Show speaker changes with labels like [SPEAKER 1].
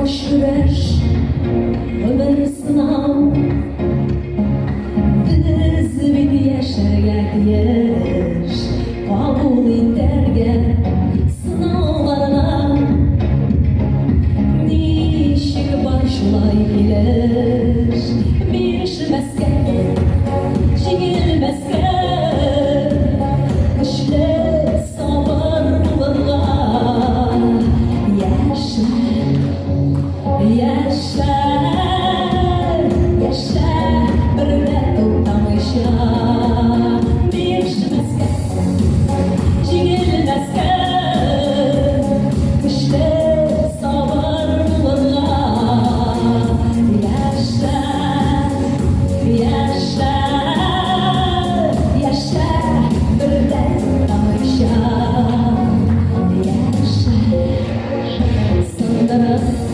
[SPEAKER 1] boş ver, ömür sınav. Biz bir yaşarga diyer, kabul ederge sınavlarına. Nişik başlay gelir, bir şemezge, çekilmezge. Kışlı sabırlığa yaşa, yaşa, yaşa, birde tutamışa. Bir şemezge, çekilmezge. Kışlı sabırlığa yaşa, yaşa, yaşa, birde tutamışa. Yaşa, sandırıp